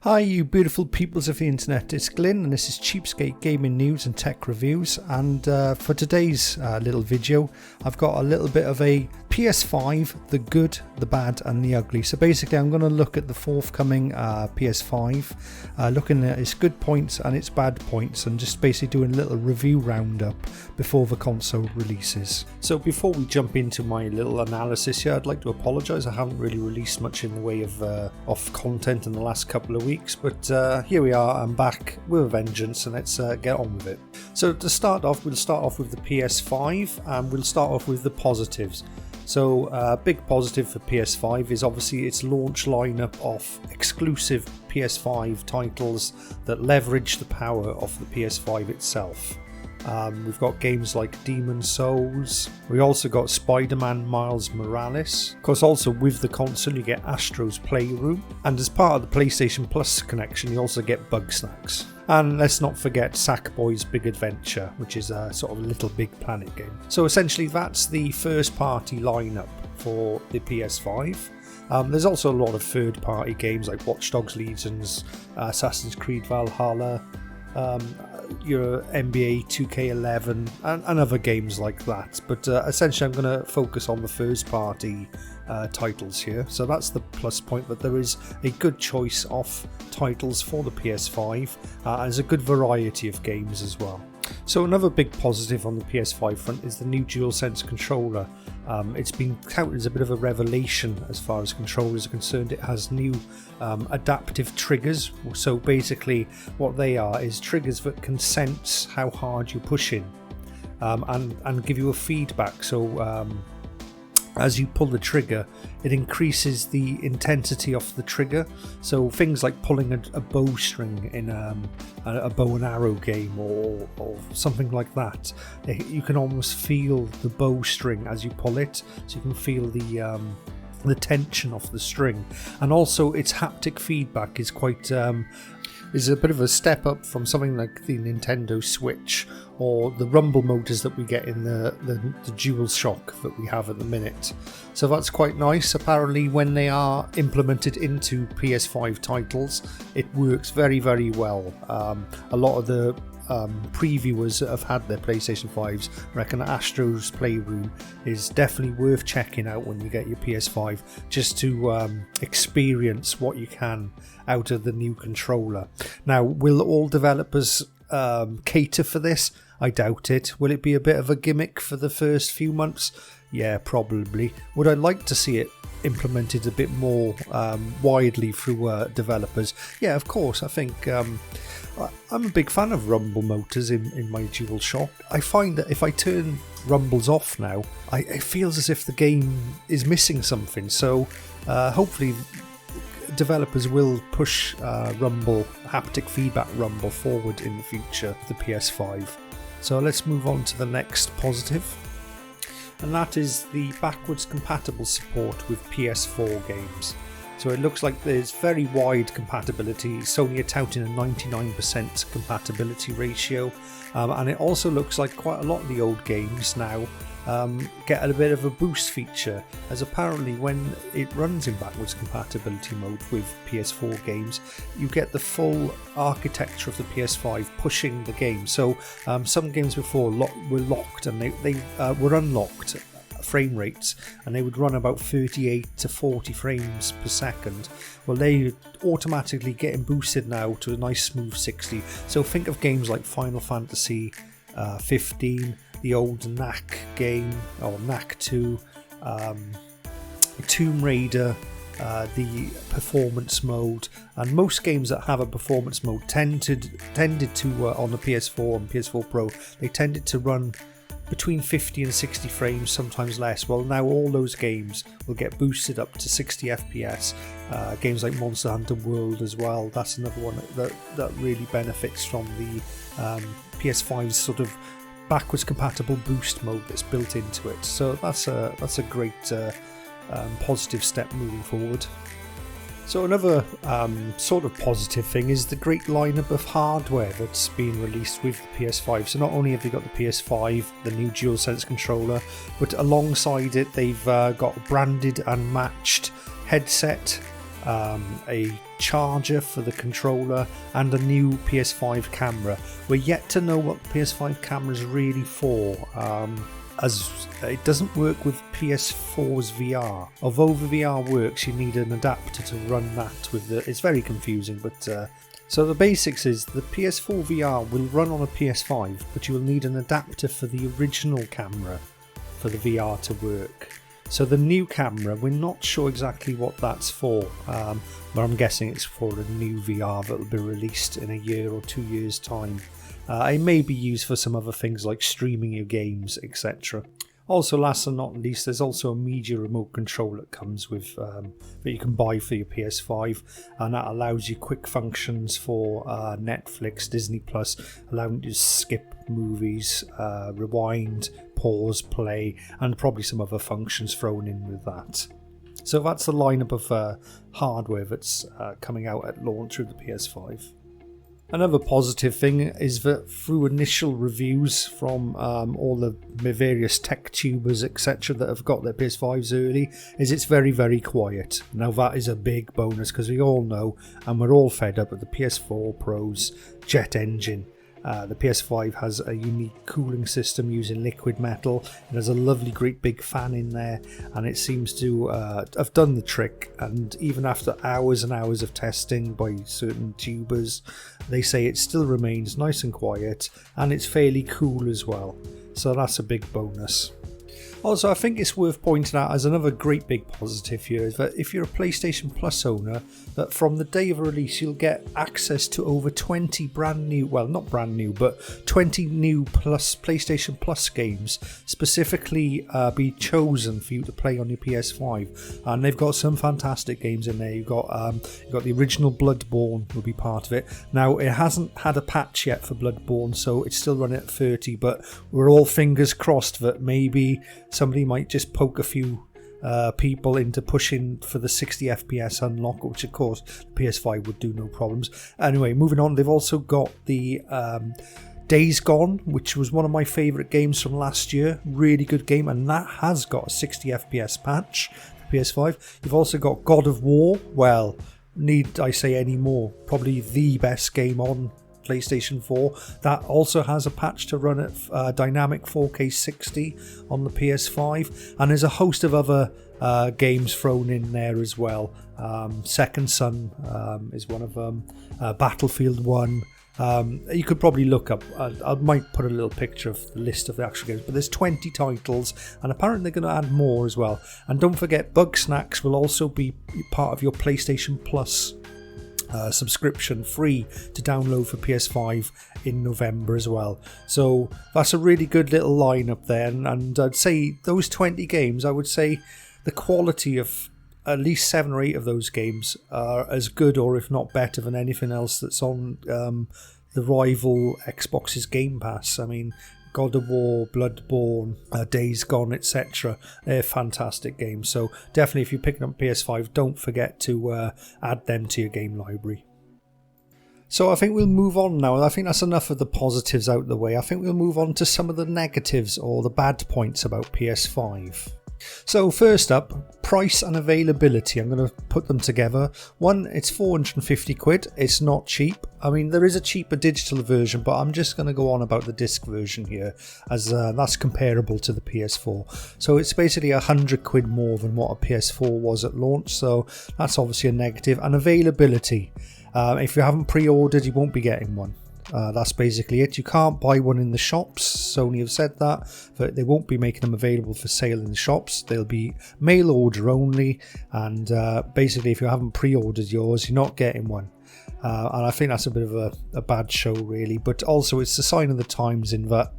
Hi you beautiful peoples of the internet, it's Glyn and this is Cheapskate Gaming News and Tech Reviews, and for today's little video I've got a little bit of a PS5, the good, the bad and the ugly. So basically I'm going to look at the forthcoming PS5, looking at its good points and its bad points, and just basically doing a little review roundup before the console releases. So before we jump into my little analysis here, I'd like to apologise. I haven't really released much in the way of content in the last couple of weeks, but here we are, I'm back with a vengeance, and let's get on with it. So to start off, we'll start off with the PS5 and we'll start off with the positives. So big positive for PS5 is obviously its launch lineup of exclusive PS5 titles that leverage the power of the PS5 itself. We've got games like Demon's Souls. We also got Spider-Man Miles Morales. Of course, also with the console you get Astro's Playroom, and as part of the PlayStation Plus connection you also get Bugsnax. And let's not forget Sackboy's Big Adventure, which is a sort of Little Big Planet game. So essentially that's the first party lineup for the PS5. There's also a lot of third party games like Watch Dogs Legions, Assassin's Creed Valhalla, your NBA 2K11 and other games like that, but essentially I'm going to focus on the first party titles here. So that's the plus point, that there is a good choice of titles for the PS5 and there's a good variety of games as well. So another big positive on the PS5 front is the new DualSense controller. It's been touted as a bit of a revelation as far as controllers are concerned. It has new adaptive triggers. So basically what they are is triggers that can sense how hard you're pushing and give you a feedback. So as you pull the trigger, it increases the intensity of the trigger. So things like pulling a bowstring in a bow and arrow game or something like that, you can almost feel the bowstring as you pull it, so you can feel the tension of the string. And also its haptic feedback is quite is a bit of a step up from something like the Nintendo Switch or the rumble motors that we get in the DualShock that we have at the minute. So that's quite nice. Apparently when they are implemented into PS5 titles, it works very, very well. A lot of the previewers that have had their PlayStation 5s reckon Astro's Playroom is definitely worth checking out when you get your PS5, just to experience what you can out of the new controller. Now, will all developers cater for this? I doubt it. Will it be a bit of a gimmick for the first few months? Yeah, probably. Would I like to see it implemented a bit more widely through developers? Yeah, of course. I think I'm a big fan of rumble motors in my DualShock. I find that if I turn rumbles off now, it feels as if the game is missing something. So hopefully developers will push haptic feedback rumble forward in the future, the PS5. So let's move on to the next positive, and that is the backwards compatible support with PS4 games. So it looks like there's very wide compatibility. Sony are touting a 99% compatibility ratio, and it also looks like quite a lot of the old games now get a bit of a boost feature, as apparently when it runs in backwards compatibility mode with PS4 games, you get the full architecture of the PS5 pushing the game. So some games before were locked, and they were unlocked frame rates, and they would run about 38 to 40 frames per second. Well, they automatically getting boosted now to a nice smooth 60. So think of games like Final Fantasy 15, the old Knack game, or Knack 2, Tomb Raider, the performance mode, and most games that have a performance mode tended to on the PS4 and PS4 Pro, they tended to run between 50 and 60 frames, sometimes less. Well, now all those games will get boosted up to 60 FPS. Games like Monster Hunter World as well, that's another one that really benefits from the PS5's sort of backwards compatible boost mode that's built into it. So that's a great positive step moving forward. So another sort of positive thing is the great lineup of hardware that's been released with the PS5. So not only have they got the PS5, the new DualSense controller, but alongside it they've got a branded and matched headset, a charger for the controller, and a new PS5 camera. We're yet to know what the PS5 camera is really for, as it doesn't work with PS4's VR. Although the VR works, you need an adapter to run that with the... It's very confusing, but... So the basics is the PS4 VR will run on a PS5, but you will need an adapter for the original camera for the VR to work. So the new camera, we're not sure exactly what that's for, but I'm guessing it's for a new VR that will be released in a year or 2 years' time. It may be used for some other things like streaming your games, etc. Also, last and not least, there's also a media remote control that comes with that you can buy for your PS5, and that allows you quick functions for Netflix, Disney Plus, allowing you to skip movies, rewind, pause, play, and probably some other functions thrown in with that. So that's the lineup of hardware that's coming out at launch with the PS5. Another positive thing is that through initial reviews from all the various tech tubers, etc., that have got their PS5s early, is it's very, very quiet. Now that is a big bonus, because we all know, and we're all fed up with the PS4 Pro's jet engine. The PS5 has a unique cooling system using liquid metal. It has a lovely great big fan in there, and it seems to have done the trick. And even after hours and hours of testing by certain tubers, they say it still remains nice and quiet, and it's fairly cool as well. So that's a big bonus. Also, I think it's worth pointing out as another great big positive here is that if you're a PlayStation Plus owner, that from the day of release you'll get access to over 20 brand new, well not brand new, but 20 new plus PlayStation Plus games specifically be chosen for you to play on your PS5, and they've got some fantastic games in there. You've got the original Bloodborne will be part of it. Now it hasn't had a patch yet for Bloodborne, so it's still running at 30, but we're all fingers crossed that maybe somebody might just poke a few people into pushing for the 60 FPS unlock, which of course the PS5 would do no problems. Anyway, moving on, they've also got the Days Gone, which was one of my favourite games from last year. Really good game, and that has got a 60 FPS patch for PS5. You've also got God of War. Well, need I say any more? Probably the best game on PlayStation 4. That also has a patch to run at dynamic 4K 60 on the PS5, and there's a host of other games thrown in there as well. Second Son is one of them. Battlefield 1. You could probably look up, I might put a little picture of the list of the actual games, but there's 20 titles, and apparently they're going to add more as well. And don't forget, Bug Snacks will also be part of your PlayStation Plus subscription, free to download for PS5 in November as well. So that's a really good little lineup there, and I'd say those 20 games, I would say the quality of at least 7 or 8 of those games are as good, or if not better, than anything else that's on the rival Xbox's Game Pass. I mean, God of War, Bloodborne, Days Gone, etc. They're fantastic games. So definitely, if you're picking up PS5, don't forget to add them to your game library. So I think we'll move on now. I think that's enough of the positives out of the way. I think we'll move on to some of the negatives or the bad points about PS5. So first up, price and availability. I'm going to put them together. One, it's 450 quid. It's not cheap. I mean, there is a cheaper digital version, but I'm just going to go on about the disc version here, as that's comparable to the PS4. So it's basically 100 quid more than what a PS4 was at launch. So that's obviously a negative. And availability. If you haven't pre-ordered, you won't be getting one. That's basically it. You can't buy one in the shops. Sony have said that, but they won't be making them available for sale in the shops. They'll be mail order only, and basically if you haven't pre-ordered yours, you're not getting one. And I think that's a bit of a bad show, really. But also it's a sign of the times in that,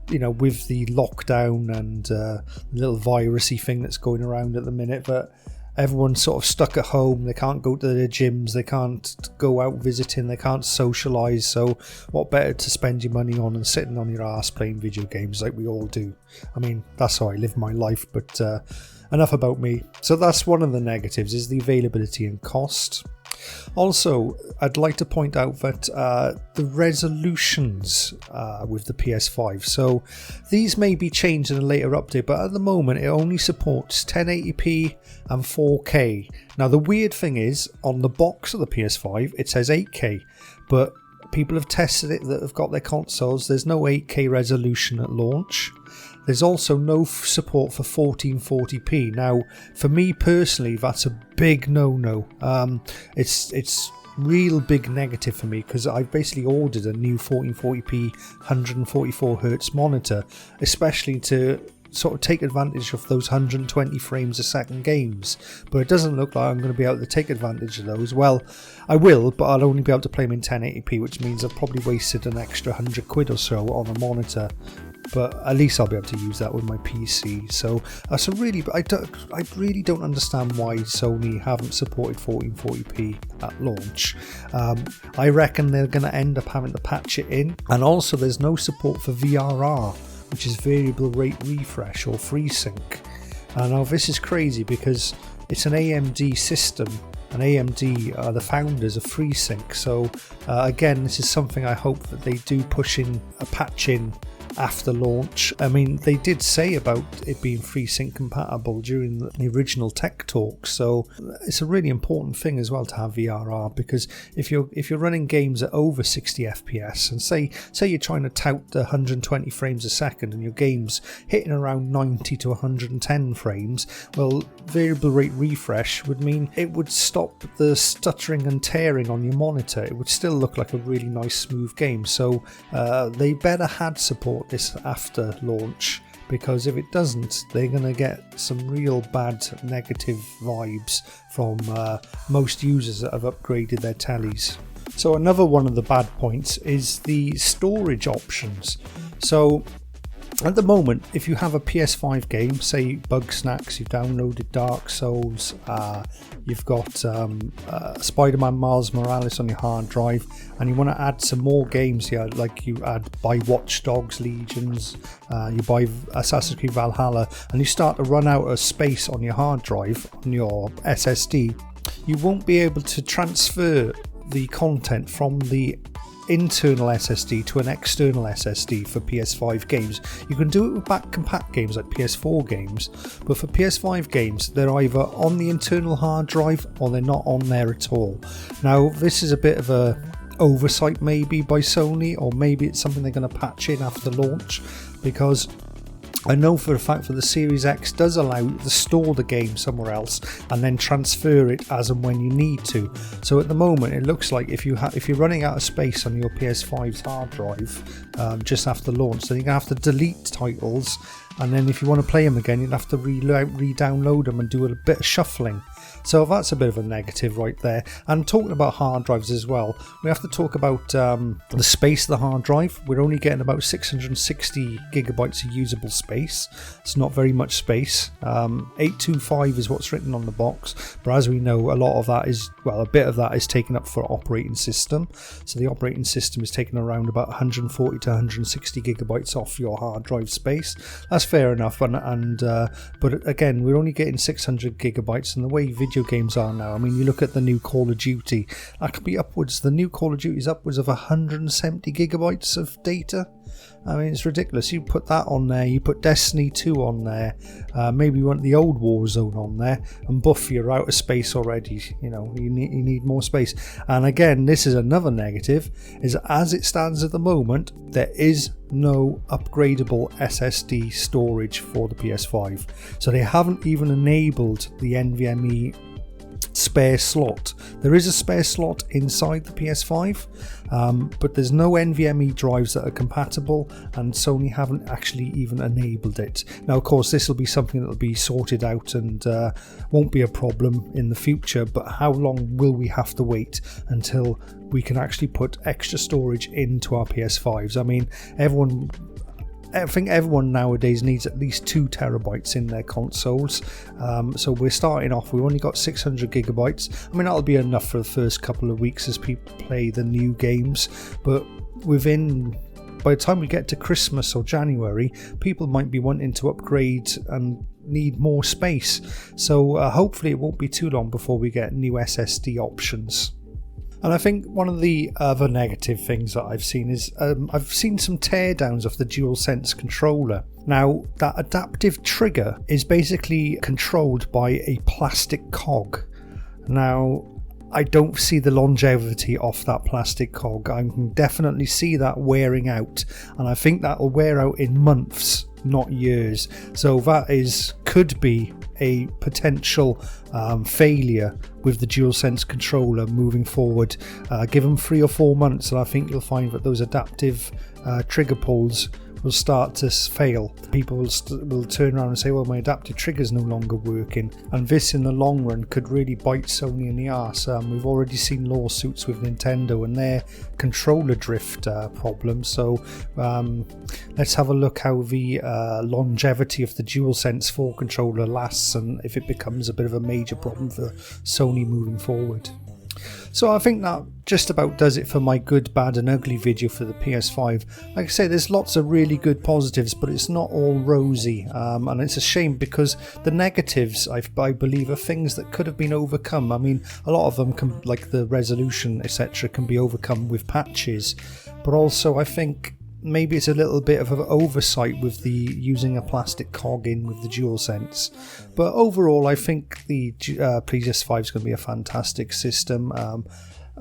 you know, with the lockdown and the little virusy thing that's going around at the minute, that everyone's sort of stuck at home. They can't go to their gyms, they can't go out visiting, they can't socialise. So what better to spend your money on than sitting on your arse playing video games like we all do. I mean, that's how I live my life, but enough about me. So that's one of the negatives, is the availability and cost. Also, I'd like to point out that the resolutions with the PS5, so these may be changed in a later update, but at the moment it only supports 1080p and 4K. Now the weird thing is, on the box of the PS5 it says 8K, but people have tested it that have got their consoles, there's no 8K resolution at launch. There's also no support for 1440p. Now, for me personally, that's a big no-no. It's real big negative for me, because I've basically ordered a new 1440p 144Hz monitor, especially to sort of take advantage of those 120 frames a second games, but it doesn't look like I'm going to be able to take advantage of those. Well, I will, but I'll only be able to play them in 1080p, which means I've probably wasted an extra 100 quid or so on a monitor, but at least I'll be able to use that with my PC. So that's a really, I really don't understand why Sony haven't supported 1440p at launch. I reckon they're going to end up having to patch it in, and also there's no support for VRR, which is variable rate refresh or FreeSync. Now this is crazy because it's an AMD system, and AMD are the founders of FreeSync. So again, this is something I hope that they do push in a patch in after launch. I mean, they did say about it being FreeSync compatible during the original tech talk, so it's a really important thing as well to have VRR, because if you're running games at over 60 FPS, and say you're trying to tout the 120 frames a second and your game's hitting around 90 to 110 frames, well, variable rate refresh would mean it would stop the stuttering and tearing on your monitor. It would still look like a really nice smooth game. So they better had support this after launch, because if it doesn't, they're going to get some real bad negative vibes from most users that have upgraded their tellies. So another one of the bad points is the storage options. So at the moment, if you have a PS5 game, say Bugsnax, you've downloaded Dark Souls, you've got Spider-Man Miles Morales on your hard drive, and you want to add some more games here, like you buy Watch Dogs Legions, you buy Assassin's Creed Valhalla, and you start to run out of space on your hard drive, on your SSD, you won't be able to transfer the content from the internal SSD to an external SSD for PS5 games. You can do it with back compat games like PS4 games, but for PS5 games they're either on the internal hard drive or they're not on there at all. Now this is a bit of a oversight maybe by Sony, or maybe it's something they're going to patch in after launch, because I know for a fact for the Series X does allow you to store the game somewhere else and then transfer it as and when you need to. So at the moment it looks like if you're running out of space on your PS5's hard drive just after launch, then you're going to have to delete titles, and then if you want to play them again you'd have to re-download them and do a bit of shuffling. So that's a bit of a negative right there. And talking about hard drives as well, we have to talk about the space of the hard drive. We're only getting about 660 gigabytes of usable space. It's not very much space. 825 is what's written on the box, but as we know, a lot of that is, well, a bit of that is taken up for operating system. So the operating system is taking around about 140 to 160 gigabytes off your hard drive space. That's fair enough, but again, we're only getting 600 gigabytes, and the way video games are now, I mean, you look at the new Call of Duty, that could be the new Call of Duty is upwards of 170 gigabytes of data. I mean, it's ridiculous. You put that on there, you put Destiny 2 on there, maybe you want the old Warzone on there, and buff, you're out of space already. You know, you need more space. And again, this is another negative, is as it stands at the moment, there is no upgradable SSD storage for the PS5. So they haven't even enabled the NVMe spare slot. There is a spare slot inside the PS5, but there's no NVMe drives that are compatible, and Sony haven't actually even enabled it. Now, of course, this will be something that will be sorted out and won't be a problem in the future, but how long will we have to wait until we can actually put extra storage into our PS5s? I mean, I think everyone nowadays needs at least 2 terabytes in their consoles. So we're starting off, we've only got 600 gigabytes. I mean, that'll be enough for the first couple of weeks as people play the new games. But by the time we get to Christmas or January, people might be wanting to upgrade and need more space. So hopefully it won't be too long before we get new SSD options. And I think one of the other negative things that I've seen is I've seen some teardowns of the DualSense controller. Now, that adaptive trigger is basically controlled by a plastic cog. Now, I don't see the longevity of that plastic cog. I can definitely see that wearing out, and I think that will wear out in months, not years. So that could be a potential failure with the DualSense controller moving forward. Give them 3 or 4 months and I think you'll find that those adaptive trigger pulls will start to fail. People will turn around and say, well, my adaptive trigger is no longer working, and this in the long run could really bite Sony in the arse. We've already seen lawsuits with Nintendo and their controller drift problems, so let's have a look how the longevity of the DualSense 4 controller lasts and if it becomes a bit of a major problem for Sony moving forward. So I think that just about does it for my good, bad and ugly video for the PS5. Like I say, there's lots of really good positives, but it's not all rosy, and it's a shame because the negatives I believe are things that could have been overcome. I mean, a lot of them can, like the resolution etc, can be overcome with patches, but also I think maybe it's a little bit of an oversight with the using a plastic cog in with the DualSense. But overall, I think the PS5 is going to be a fantastic system.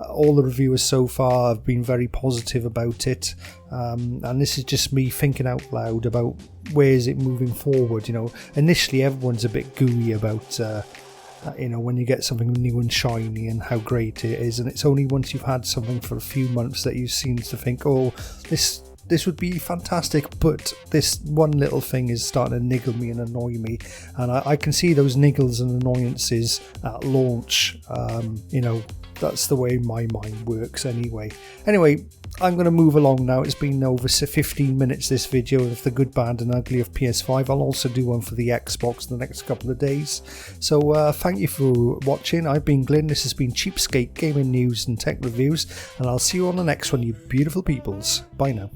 All the reviewers so far have been very positive about it, and this is just me thinking out loud about where is it moving forward. You know, initially everyone's a bit gooey about when you get something new and shiny and how great it is, and it's only once you've had something for a few months that you seem to think, oh, this would be fantastic, but this one little thing is starting to niggle me and annoy me, and I can see those niggles and annoyances at launch. That's the way my mind works anyway. Anyway, I'm going to move along now. It's been over 15 minutes this video of the good, bad and ugly of PS5. I'll also do one for the Xbox in the next couple of days. So thank you for watching. I've been Glyn. This has been Cheapskate Gaming News and Tech Reviews, and I'll see you on the next one, you beautiful peoples. Bye now.